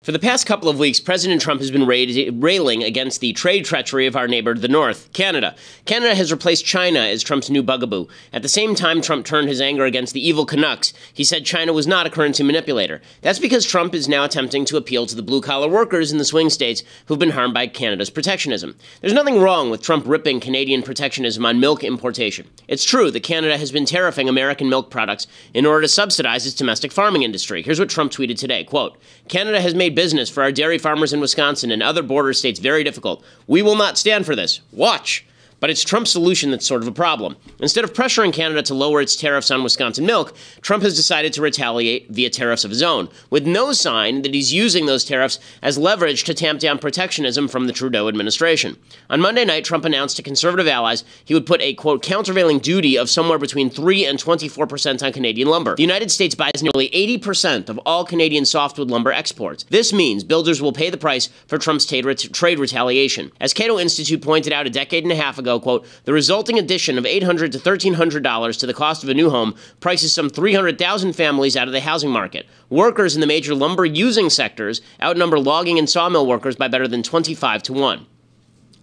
For the past couple of weeks, President Trump has been railing against the trade treachery of our neighbor to the north, Canada. Canada has replaced China as Trump's new bugaboo. At the same time Trump turned his anger against the evil Canucks, he said China was not a currency manipulator. That's because Trump is now attempting to appeal to the blue-collar workers in the swing states who've been harmed by Canada's protectionism. There's nothing wrong with Trump ripping Canadian protectionism on milk importation. It's true that Canada has been tariffing American milk products in order to subsidize its domestic farming industry. Here's what Trump tweeted today, quote, "Canada has made business for our dairy farmers in Wisconsin and other border states very difficult. We will not stand for this. Watch." But it's Trump's solution that's sort of a problem. Instead of pressuring Canada to lower its tariffs on Wisconsin milk, Trump has decided to retaliate via tariffs of his own, with no sign that he's using those tariffs as leverage to tamp down protectionism from the Trudeau administration. On Monday night, Trump announced to conservative allies he would put a, quote, countervailing duty of somewhere between 3 and 24% on Canadian lumber. The United States buys nearly 80% of all Canadian softwood lumber exports. This means builders will pay the price for Trump's trade retaliation. As Cato Institute pointed out a decade and a half ago, quote, the resulting addition of $800 to $1,300 to the cost of a new home prices some 300,000 families out of the housing market. Workers in the major lumber-using sectors outnumber logging and sawmill workers by better than 25 to 1.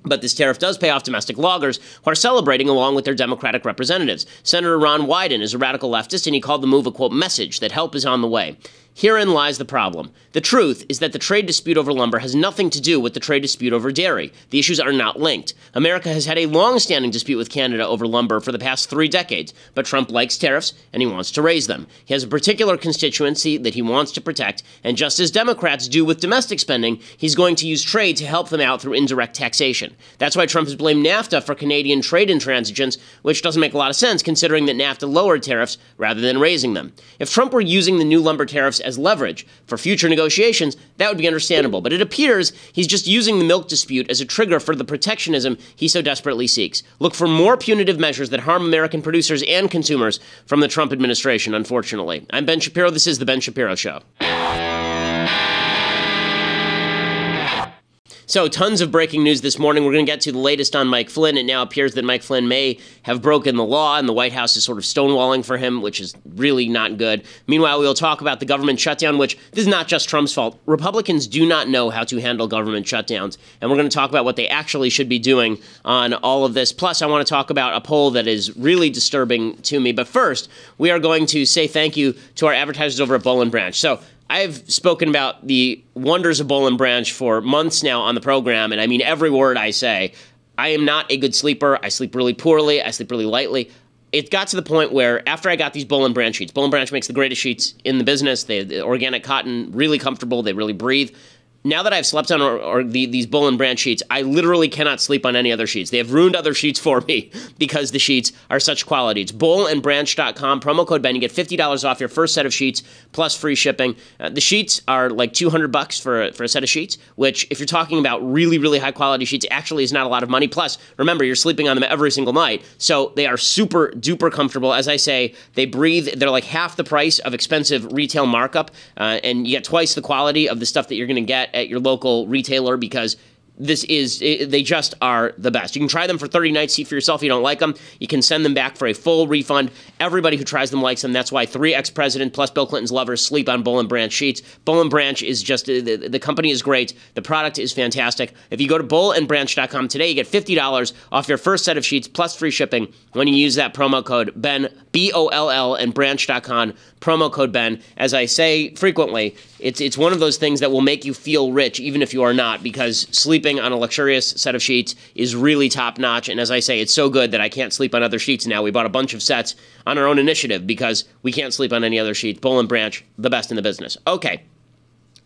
But this tariff does pay off domestic loggers who are celebrating along with their Democratic representatives. Senator Ron Wyden is a radical leftist, and he called the move a, quote, message that help is on the way. Herein lies the problem. The truth is that the trade dispute over lumber has nothing to do with the trade dispute over dairy. The issues are not linked. America has had a long-standing dispute with Canada over lumber for the past 3 decades, but Trump likes tariffs and he wants to raise them. He has a particular constituency that he wants to protect, and just as Democrats do with domestic spending, he's going to use trade to help them out through indirect taxation. That's why Trump has blamed NAFTA for Canadian trade intransigence, which doesn't make a lot of sense considering that NAFTA lowered tariffs rather than raising them. If Trump were using the new lumber tariffs as leverage for future negotiations, that would be understandable. But it appears he's just using the milk dispute as a trigger for the protectionism he so desperately seeks. Look for more punitive measures that harm American producers and consumers from the Trump administration, unfortunately. I'm Ben Shapiro. This is The Ben Shapiro Show. So, tons of breaking news this morning. We're going to get to the latest on Mike Flynn. It now appears that Mike Flynn may have broken the law, and the White House is sort of stonewalling for him, which is really not good. Meanwhile, we'll talk about the government shutdown, which this is not just Trump's fault. Republicans do not know how to handle government shutdowns, and we're going to talk about what they actually should be doing on all of this. Plus, I want to talk about a poll that is really disturbing to me. But first, we are going to say thank you to our advertisers over at Boll & Branch. So, I've spoken about the wonders of Boll & Branch for months now on the program, and I mean every word I say. I am not a good sleeper. I sleep really poorly. I sleep really lightly. It got to the point where after I got these Boll & Branch sheets, Boll & Branch makes the greatest sheets in the business. They organic cotton, really comfortable. They really breathe. Now that I've slept on these Boll & Branch sheets, I literally cannot sleep on any other sheets. They have ruined other sheets for me because the sheets are such quality. It's bollandbranch.com, promo code Ben. You get $50 off your first set of sheets plus free shipping. The sheets are like $200 for a set of sheets, which if you're talking about really, really high quality sheets, actually is not a lot of money. Plus, remember, you're sleeping on them every single night. So they are super duper comfortable. As I say, they breathe. They're like half the price of expensive retail markup, and you get twice the quality of the stuff that you're going to get at your local retailer because they just are the best. You can try them for 30 nights, see for yourself if you don't like them. You can send them back for a full refund. Everybody who tries them likes them. That's why 3 ex-presidents plus Bill Clinton's lovers sleep on Boll & Branch sheets. Boll & Branch is just, the company is great. The product is fantastic. If you go to bollandbranch.com today, you get $50 off your first set of sheets plus free shipping when you use that promo code Ben, B-O-L-L, and branch.com, promo code Ben. As I say frequently, it's one of those things that will make you feel rich even if you are not, because sleeping on a luxurious set of sheets is really top-notch, and as I say, it's so good that I can't sleep on other sheets now. We bought a bunch of sets on our own initiative because we can't sleep on any other sheets. Boll & Branch, the best in the business. Okay.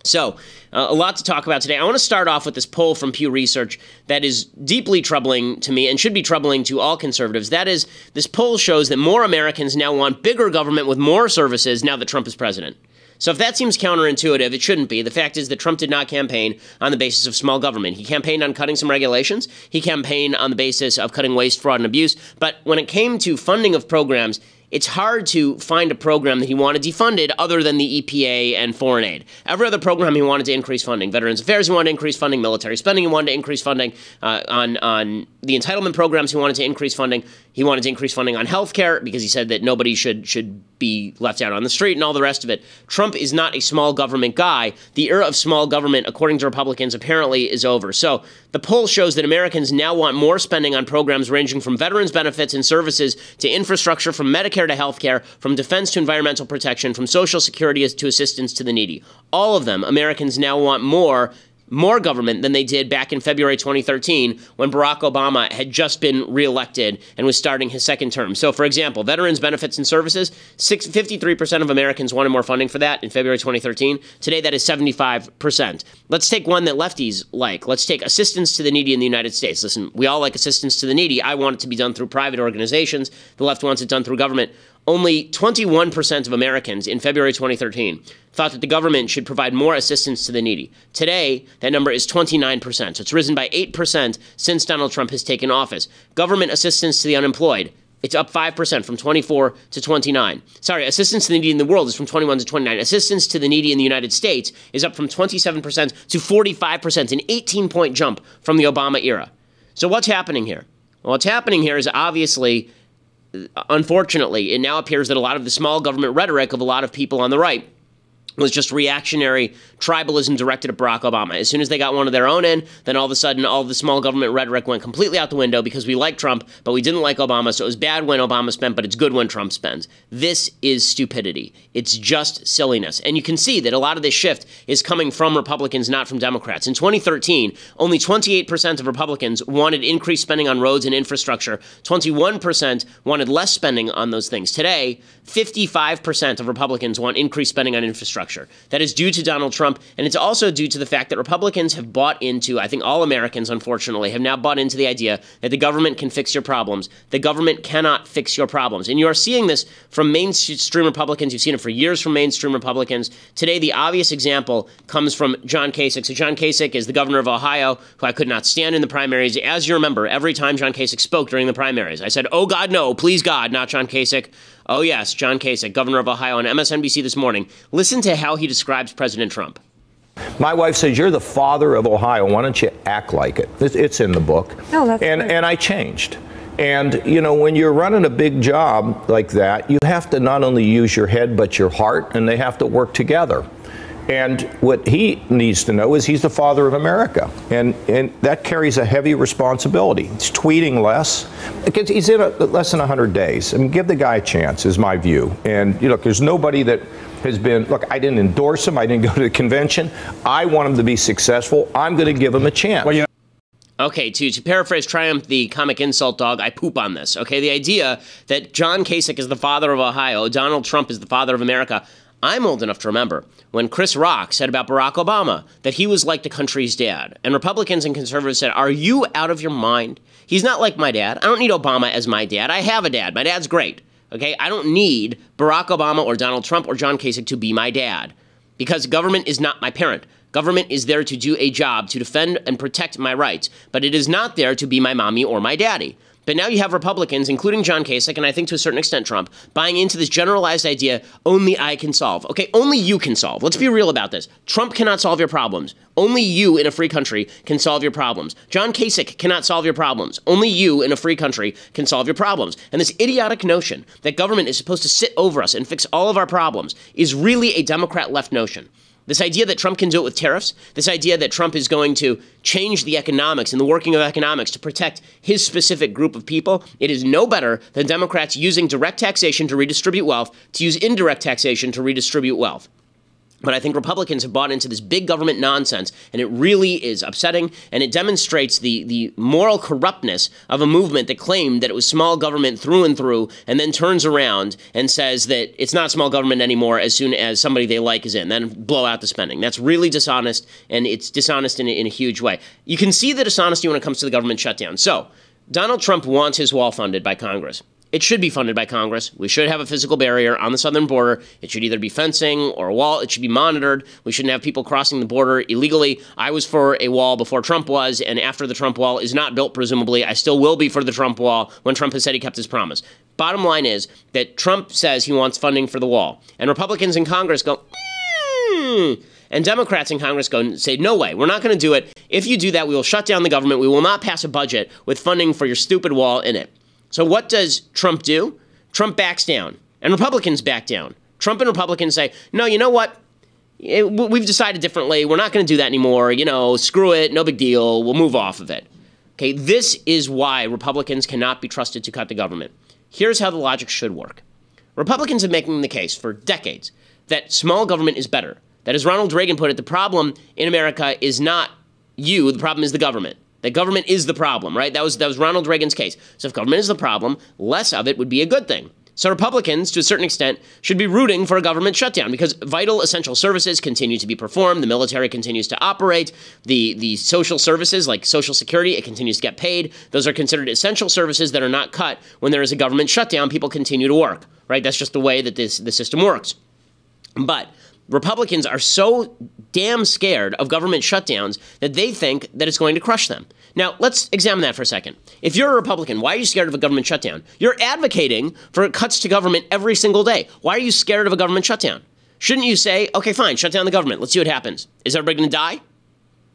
So, a lot to talk about today. I want to start off with this poll from Pew Research that is deeply troubling to me and should be troubling to all conservatives. That is, this poll shows that more Americans now want bigger government with more services now that Trump is president. So if that seems counterintuitive, it shouldn't be. The fact is that Trump did not campaign on the basis of small government. He campaigned on cutting some regulations. He campaigned on the basis of cutting waste, fraud, and abuse. But when it came to funding of programs, it's hard to find a program that he wanted defunded other than the EPA and foreign aid. Every other program he wanted to increase funding. Veterans Affairs he wanted to increase funding. Military spending he wanted to increase funding. On the entitlement programs he wanted to increase funding. He wanted to increase funding on health care because he said that nobody should be left out on the street and all the rest of it. Trump is not a small government guy. The era of small government, according to Republicans, apparently is over. So the poll shows that Americans now want more spending on programs ranging from veterans benefits and services to infrastructure, from Medicare to health care, from defense to environmental protection, from Social Security to assistance to the needy. All of them, Americans now want more government than they did back in February 2013 when Barack Obama had just been reelected and was starting his second term. So, for example, veterans benefits and services, 53% of Americans wanted more funding for that in February 2013. Today, that is 75%. Let's take one that lefties like. Let's take assistance to the needy in the United States. Listen, we all like assistance to the needy. I want it to be done through private organizations. The left wants it done through government. Only 21% of Americans in February 2013 thought that the government should provide more assistance to the needy. Today, that number is 29%. So it's risen by 8% since Donald Trump has taken office. Government assistance to the unemployed, it's up 5% from 24 to 29. Sorry, assistance to the needy in the world is from 21 to 29. Assistance to the needy in the United States is up from 27% to 45%, an 18-point jump from the Obama era. So what's happening here? Well, what's happening here is obviously, unfortunately, it now appears that a lot of the small government rhetoric of a lot of people on the right was just reactionary tribalism directed at Barack Obama. As soon as they got one of their own in, then all of a sudden all the small government rhetoric went completely out the window because we like Trump, but we didn't like Obama, so it was bad when Obama spent, but it's good when Trump spends. This is stupidity. It's just silliness. And you can see that a lot of this shift is coming from Republicans, not from Democrats. In 2013, only 28% of Republicans wanted increased spending on roads and infrastructure. 21% wanted less spending on those things. Today, 55% of Republicans want increased spending on infrastructure. That is due to Donald Trump, and it's also due to the fact that Republicans have bought into, I think all Americans, unfortunately, have now bought into the idea that the government can fix your problems. The government cannot fix your problems. And you are seeing this from mainstream Republicans. You've seen it for years from mainstream Republicans. Today, the obvious example comes from John Kasich. So John Kasich is the governor of Ohio, who I could not stand in the primaries. As you remember, every time John Kasich spoke during the primaries, I said, "Oh, God, no, please, God, not John Kasich." Oh, yes, John Kasich, governor of Ohio, on MSNBC this morning. Listen to how he describes President Trump. My wife says, "You're the father of Ohio. Why don't you act like it?" It's in the book. Oh, that's and great. And I changed. And, you know, when you're running a big job like that, you have to not only use your head, but your heart, and they have to work together. And what he needs to know is he's the father of America, and that carries a heavy responsibility. He's tweeting less because he's in less than 100 days. I mean, give the guy a chance, is my view. And you know, there's nobody that has been. Look, I didn't endorse him. I didn't go to the convention. I want him to be successful. I'm going to give him a chance. Well, okay, to paraphrase Triumph, the comic insult dog, I poop on this. Okay, the idea that John Kasich is the father of Ohio, Donald Trump is the father of America. I'm old enough to remember when Chris Rock said about Barack Obama that he was like the country's dad. And Republicans and conservatives said, "Are you out of your mind? He's not like my dad. I don't need Obama as my dad. I have a dad. My dad's great. Okay, I don't need Barack Obama or Donald Trump or John Kasich to be my dad because government is not my parent. Government is there to do a job to defend and protect my rights, but it is not there to be my mommy or my daddy." But now you have Republicans, including John Kasich, and I think to a certain extent Trump, buying into this generalized idea, only I can solve. Okay, only you can solve. Let's be real about this. Trump cannot solve your problems. Only you in a free country can solve your problems. John Kasich cannot solve your problems. Only you in a free country can solve your problems. And this idiotic notion that government is supposed to sit over us and fix all of our problems is really a Democrat left notion. This idea that Trump can do it with tariffs, this idea that Trump is going to change the economics and the working of economics to protect his specific group of people, it is no better than Democrats using direct taxation to redistribute wealth, to use indirect taxation to redistribute wealth. But I think Republicans have bought into this big government nonsense, and it really is upsetting, and it demonstrates the moral corruptness of a movement that claimed that it was small government through and through, and then turns around and says that it's not small government anymore as soon as somebody they like is in, then blow out the spending. That's really dishonest, and it's dishonest in a huge way. You can see the dishonesty when it comes to the government shutdown. So, Donald Trump wants his wall funded by Congress. It should be funded by Congress. We should have a physical barrier on the southern border. It should either be fencing or a wall. It should be monitored. We shouldn't have people crossing the border illegally. I was for a wall before Trump was, and after the Trump wall is not built, presumably, I still will be for the Trump wall when Trump has said he kept his promise. Bottom line is that Trump says he wants funding for the wall, and Republicans in Congress go, and Democrats in Congress go and say, no way, we're not going to do it. If you do that, we will shut down the government. We will not pass a budget with funding for your stupid wall in it. So what does Trump do? Trump backs down, and Republicans back down. Trump and Republicans say, no, you know what? We've decided differently. We're not going to do that anymore. Screw it. No big deal. We'll move off of it. Okay, this is why Republicans cannot be trusted to cut the government. Here's how the logic should work. Republicans have been making the case for decades that small government is better. That, as Ronald Reagan put it, the problem in America is not you. The problem is the government. That government is the problem, right? That was Ronald Reagan's case. So if government is the problem, less of it would be a good thing. So Republicans, to a certain extent, should be rooting for a government shutdown because vital essential services continue to be performed. The military continues to operate. The social services, like Social Security, it continues to get paid. Those are considered essential services that are not cut when there is a government shutdown. People continue to work, right? That's just the way that the system works. But Republicans are so damn scared of government shutdowns that they think that it's going to crush them. Now, let's examine that for a second. If you're a Republican, why are you scared of a government shutdown? You're advocating for cuts to government every single day. Why are you scared of a government shutdown? Shouldn't you say, okay, fine, shut down the government. Let's see what happens. Is everybody going to die?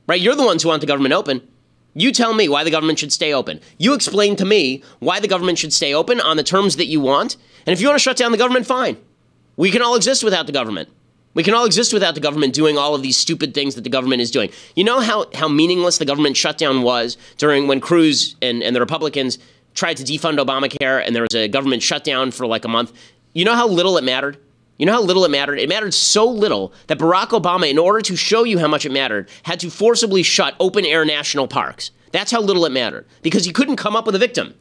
Right? You're the ones who want the government open. You tell me why the government should stay open. You explain to me why the government should stay open on the terms that you want. And if you want to shut down the government, fine. We can all exist without the government. We can all exist without the government doing all of these stupid things that the government is doing. You know how meaningless the government shutdown was during when Cruz and the Republicans tried to defund Obamacare and there was a government shutdown for like a month? You know how little it mattered? You know how little it mattered? It mattered so little that Barack Obama, in order to show you how much it mattered, had to forcibly shut open-air national parks. That's how little it mattered, because he couldn't come up with a victim.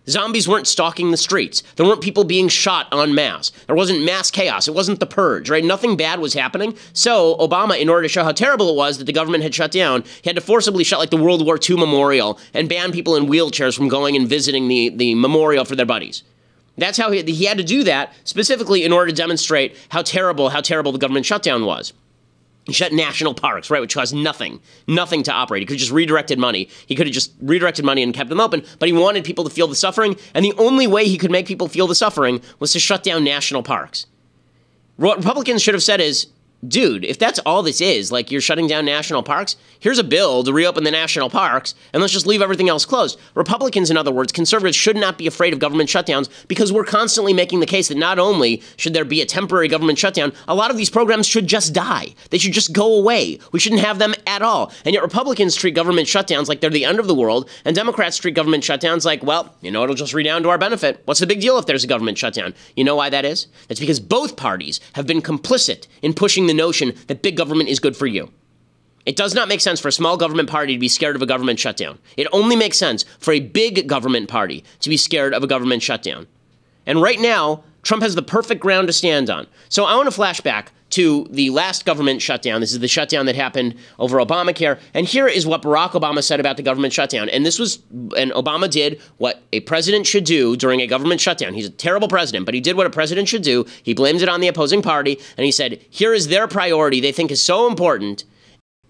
Zombies weren't stalking the streets. There weren't people being shot en masse. There wasn't mass chaos. It wasn't the purge, right? Nothing bad was happening. So Obama, in order to show how terrible it was that the government had shut down, he had to forcibly shut like the World War II memorial and ban people in wheelchairs from going and visiting the memorial for their buddies. That's how he had to do that specifically in order to demonstrate how terrible the government shutdown was. He shut national parks, right, which cost nothing to operate. He could have just redirected money. He could have just redirected money and kept them open, but he wanted people to feel the suffering, and the only way he could make people feel the suffering was to shut down national parks. What Republicans should have said is, dude, if that's all this is, like you're shutting down national parks, here's a bill to reopen the national parks, and let's just leave everything else closed. Republicans, in other words, conservatives should not be afraid of government shutdowns because we're constantly making the case that not only should there be a temporary government shutdown, a lot of these programs should just die. They should just go away. We shouldn't have them at all. And yet Republicans treat government shutdowns like they're the end of the world, and Democrats treat government shutdowns like, well, it'll just redound to our benefit. What's the big deal if there's a government shutdown? You know why that is? That's because both parties have been complicit in pushing the notion that big government is good for you. It does not make sense for a small government party to be scared of a government shutdown. It only makes sense for a big government party to be scared of a government shutdown. And right now, Trump has the perfect ground to stand on. So I want to flash back to the last government shutdown. This is the shutdown that happened over Obamacare. And here is what Barack Obama said about the government shutdown. And Obama did what a president should do during a government shutdown. He's a terrible president, but he did what a president should do. He blamed it on the opposing party. And he said, here is their priority they think is so important.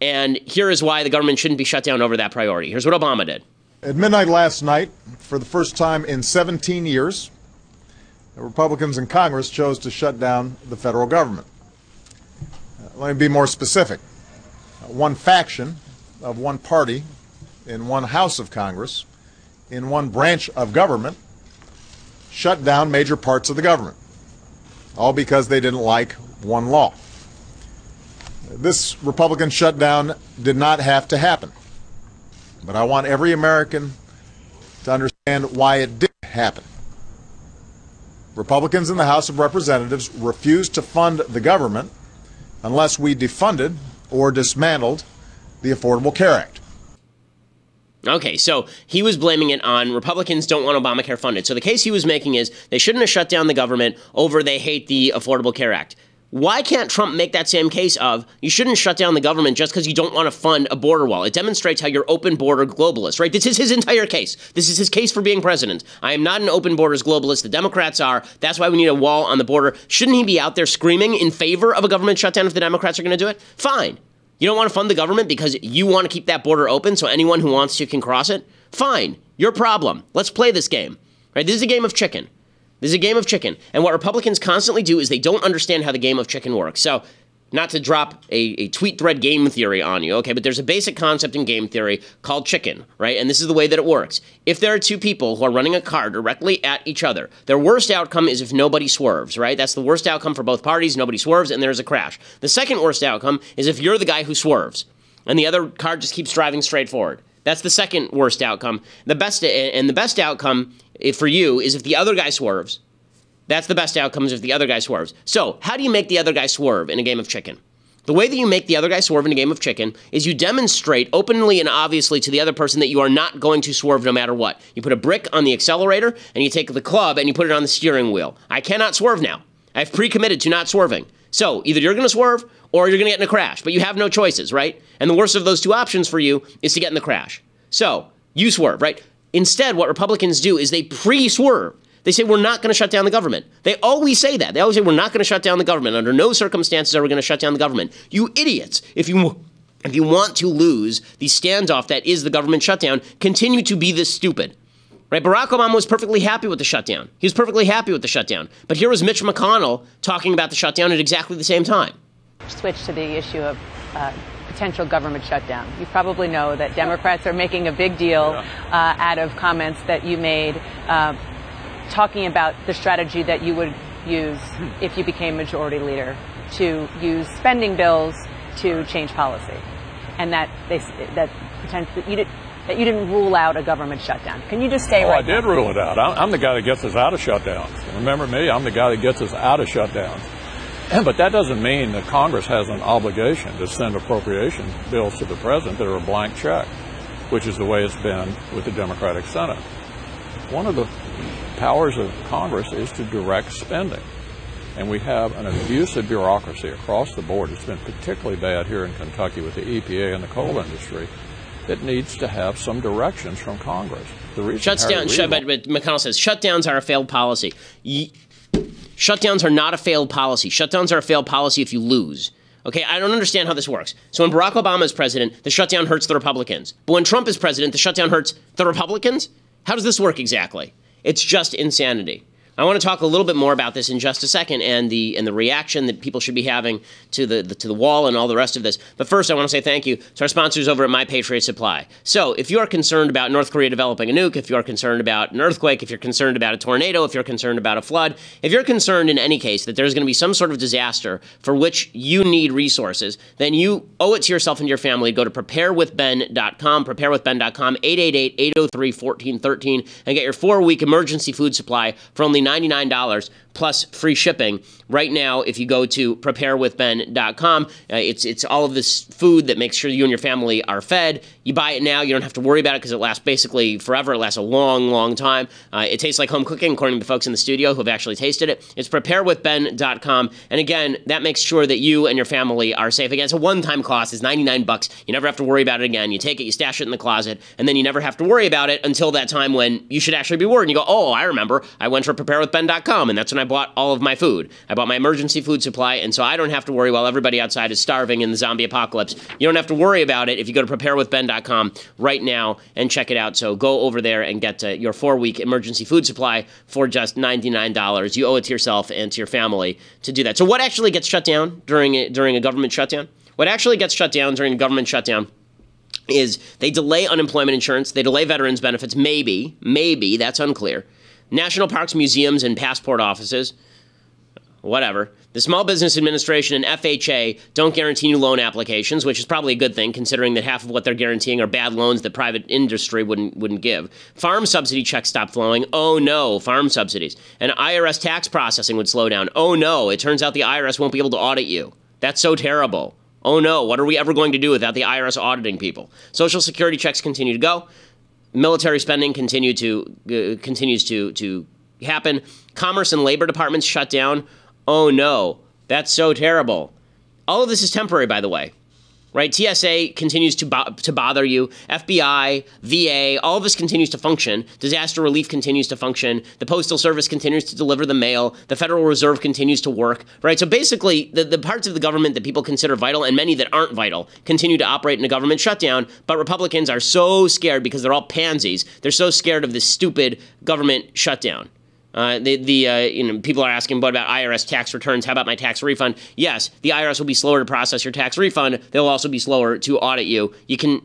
And here is why the government shouldn't be shut down over that priority. Here's what Obama did. At midnight last night, for the first time in 17 years, the Republicans in Congress chose to shut down the federal government. Let me be more specific. One faction of one party in one house of Congress, in one branch of government, shut down major parts of the government, all because they didn't like one law. This Republican shutdown did not have to happen, but I want every American to understand why it did happen. Republicans in the House of Representatives refused to fund the government unless we defunded or dismantled the Affordable Care Act. Okay, so he was blaming it on Republicans don't want Obamacare funded. So the case he was making is they shouldn't have shut down the government over they hate the Affordable Care Act. Why can't Trump make that same case of you shouldn't shut down the government just because you don't want to fund a border wall? It demonstrates how you're open border globalist, right? This is his entire case. This is his case for being president. I am not an open borders globalist. The Democrats are. That's why we need a wall on the border. Shouldn't he be out there screaming in favor of a government shutdown if the Democrats are going to do it? Fine. You don't want to fund the government because you want to keep that border open so anyone who wants to can cross it? Fine. Your problem. Let's play this game, right? This is a game of chicken. This is a game of chicken. And what Republicans constantly do is they don't understand how the game of chicken works. So, not to drop a tweet thread game theory on you, okay, but there's a basic concept in game theory called chicken, right? And this is the way that it works. If there are two people who are running a car directly at each other, their worst outcome is if nobody swerves, right? That's the worst outcome for both parties. Nobody swerves, and there's a crash. The second worst outcome is if you're the guy who swerves, and the other car just keeps driving straight forward. That's the second worst outcome. The best outcome for you is if the other guy swerves. That's the best outcome is if the other guy swerves. So, how do you make the other guy swerve in a game of chicken? The way that you make the other guy swerve in a game of chicken is you demonstrate openly and obviously to the other person that you are not going to swerve no matter what. You put a brick on the accelerator, and you take the club and you put it on the steering wheel. I cannot swerve now. I've pre-committed to not swerving. So, either you're going to swerve or you're going to get in a crash, but you have no choices, right? And the worst of those two options for you is to get in the crash. So, you swerve, right? Instead, what Republicans do is they pre-swerve. They say, we're not going to shut down the government. They always say that. They always say, we're not going to shut down the government. Under no circumstances are we going to shut down the government. You idiots. If you want to lose the standoff that is the government shutdown, continue to be this stupid. Right? Barack Obama was perfectly happy with the shutdown. He was perfectly happy with the shutdown. But here was Mitch McConnell talking about the shutdown at exactly the same time. Switch to the issue of potential government shutdown. You probably know that Democrats are making a big deal out of comments that you made talking about the strategy that you would use if you became majority leader to use spending bills to change policy, and that you didn't rule out a government shutdown. Can you just say right now? I did rule it out. I'm the guy that gets us out of shutdowns. Remember me? I'm the guy that gets us out of shutdowns. But that doesn't mean that Congress has an obligation to send appropriation bills to the president that are a blank check, which is the way it's been with the Democratic Senate. One of the powers of Congress is to direct spending. And we have an abusive bureaucracy across the board. It's been particularly bad here in Kentucky with the EPA and the coal industry that needs to have some directions from Congress. The reason but McConnell says shutdowns are a failed policy. Shutdowns are not a failed policy. Shutdowns are a failed policy if you lose. Okay, I don't understand how this works. So when Barack Obama is president, the shutdown hurts the Republicans. But when Trump is president, the shutdown hurts the Republicans? How does this work exactly? It's just insanity. I want to talk a little bit more about this in just a second and the reaction that people should be having to the wall and all the rest of this. But first, I want to say thank you to our sponsors over at My Patriot Supply. So if you are concerned about North Korea developing a nuke, if you are concerned about an earthquake, if you're concerned about a tornado, if you're concerned about a flood, if you're concerned in any case that there's going to be some sort of disaster for which you need resources, then you owe it to yourself and your family to go to preparewithben.com, preparewithben.com, 888-803-1413, and get your 4-week emergency food supply for only $99 plus free shipping. Right now, if you go to preparewithben.com, it's all of this food that makes sure you and your family are fed. You buy it now, you don't have to worry about it because it lasts basically forever. It lasts a long, long time. It tastes like home cooking, according to the folks in the studio who have actually tasted it. It's preparewithben.com. And again, that makes sure that you and your family are safe. Again, it's a one-time cost. It's $99. You never have to worry about it again. You take it, you stash it in the closet, and then you never have to worry about it until that time when you should actually be worried. And you go, oh, I remember. I went to preparewithben.com, and that's when I bought all of my food. I bought my emergency food supply, and so I don't have to worry while everybody outside is starving in the zombie apocalypse. You don't have to worry about it if you go to preparewithben.com right now and check it out. So go over there and get your 4-week emergency food supply for just $99. You owe it to yourself and to your family to do that. So what actually gets shut down during a government shutdown? What actually gets shut down during a government shutdown is they delay unemployment insurance, they delay veterans benefits, maybe, that's unclear. National parks, museums, and passport offices, whatever. The Small Business Administration and FHA don't guarantee new loan applications, which is probably a good thing, considering that half of what they're guaranteeing are bad loans that private industry wouldn't give. Farm subsidy checks stop flowing. Oh no, farm subsidies. And IRS tax processing would slow down. Oh no, it turns out the IRS won't be able to audit you. That's so terrible. Oh no, what are we ever going to do without the IRS auditing people? Social Security checks continue to go. Military spending continues to happen. Commerce and Labor departments shut down. Oh no. That's so terrible. All of this is temporary, by the way. Right? TSA continues to bother you. FBI, VA, all of this continues to function. Disaster relief continues to function. The Postal Service continues to deliver the mail. The Federal Reserve continues to work. Right? So basically, the parts of the government that people consider vital and many that aren't vital continue to operate in a government shutdown. But Republicans are so scared because they're all pansies. They're so scared of this stupid government shutdown. People are asking, what about IRS tax returns? How about my tax refund? Yes, the IRS will be slower to process your tax refund. They'll also be slower to audit you. You can,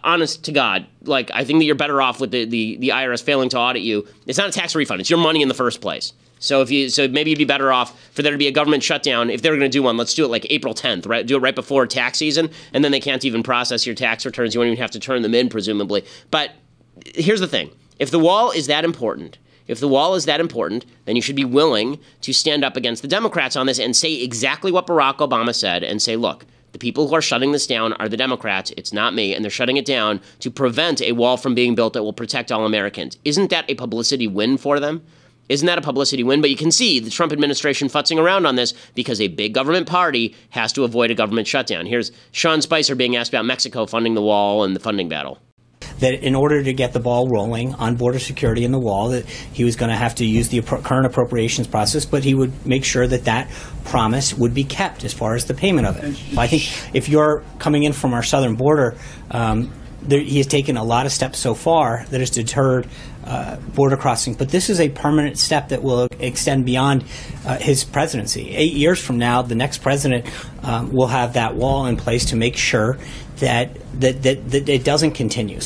honest to God, like, I think that you're better off with the IRS failing to audit you. It's not a tax refund. It's your money in the first place. So maybe you'd be better off for there to be a government shutdown. If they're going to do one, let's do it like April 10th, right? Do it right before tax season, and then they can't even process your tax returns. You won't even have to turn them in, presumably. But here's the thing. If the wall is that important, then you should be willing to stand up against the Democrats on this and say exactly what Barack Obama said and say, look, the people who are shutting this down are the Democrats. It's not me. And they're shutting it down to prevent a wall from being built that will protect all Americans. Isn't that a publicity win for them? Isn't that a publicity win? But you can see the Trump administration futzing around on this because a big government party has to avoid a government shutdown. Here's Sean Spicer being asked about Mexico funding the wall and the funding battle. That in order to get the ball rolling on border security and the wall, that he was going to have to use the current appropriations process, but he would make sure that that promise would be kept as far as the payment of it. I think if you're coming in from our southern border, he has taken a lot of steps so far that has deterred border crossing. But this is a permanent step that will extend beyond his presidency. 8 years from now, the next president will have that wall in place to make sure that it doesn't continue.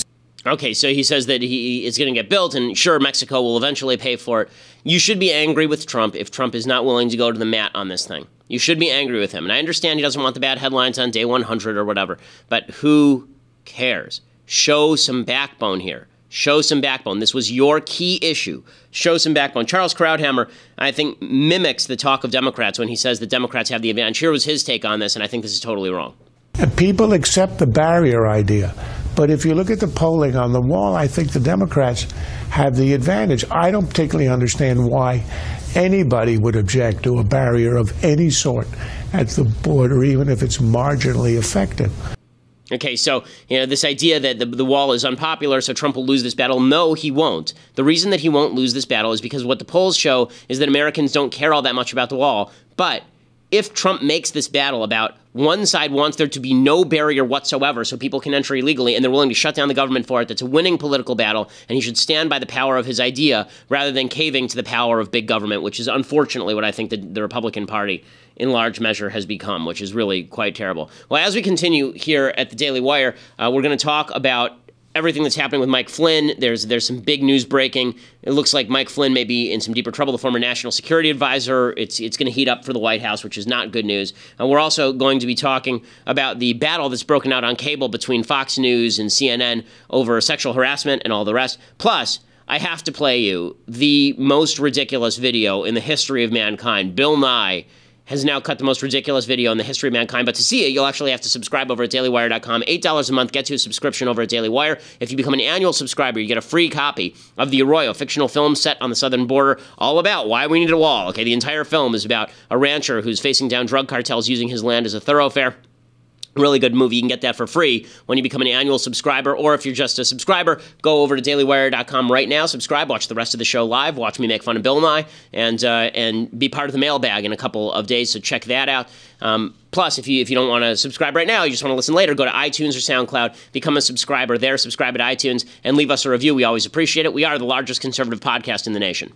Okay, so he says that he is going to get built, and sure, Mexico will eventually pay for it. You should be angry with Trump if Trump is not willing to go to the mat on this thing. You should be angry with him. And I understand he doesn't want the bad headlines on day 100 or whatever, but who cares? Show some backbone here. Show some backbone. This was your key issue. Show some backbone. Charles Krauthammer, I think, mimics the talk of Democrats when he says that Democrats have the advantage. Here was his take on this, and I think this is totally wrong. People accept the barrier idea. But if you look at the polling on the wall, I think the Democrats have the advantage. I don't particularly understand why anybody would object to a barrier of any sort at the border, even if it's marginally effective. Okay, so this idea that the wall is unpopular, so Trump will lose this battle. No, he won't. The reason that he won't lose this battle is because what the polls show is that Americans don't care all that much about the wall. But if Trump makes this battle about one side wants there to be no barrier whatsoever so people can enter illegally, and they're willing to shut down the government for it, that's a winning political battle, and he should stand by the power of his idea rather than caving to the power of big government, which is unfortunately what I think the Republican Party in large measure has become, which is really quite terrible. Well, as we continue here at the Daily Wire, we're going to talk about everything that's happening with Mike Flynn. There's some big news breaking. It looks like Mike Flynn may be in some deeper trouble, the former national security advisor. It's going to heat up for the White House, which is not good news. We're also going to be talking about the battle that's broken out on cable between Fox News and CNN over sexual harassment and all the rest. Plus, I have to play you the most ridiculous video in the history of mankind. Bill Nye has now cut the most ridiculous video in the history of mankind. But to see it, you'll actually have to subscribe over at dailywire.com. $8 a month gets you a subscription over at Daily Wire. If you become an annual subscriber, you get a free copy of The Arroyo, fictional film set on the southern border, all about why we need a wall. Okay, the entire film is about a rancher who's facing down drug cartels using his land as a thoroughfare. Really good movie. You can get that for free when you become an annual subscriber, or if you're just a subscriber, go over to dailywire.com right now, subscribe, watch the rest of the show live, watch me make fun of Bill Nye, and be part of the mailbag in a couple of days, so check that out. Plus, if you don't want to subscribe right now, you just want to listen later, go to iTunes or SoundCloud, become a subscriber there, subscribe at iTunes, and leave us a review. We always appreciate it. We are the largest conservative podcast in the nation.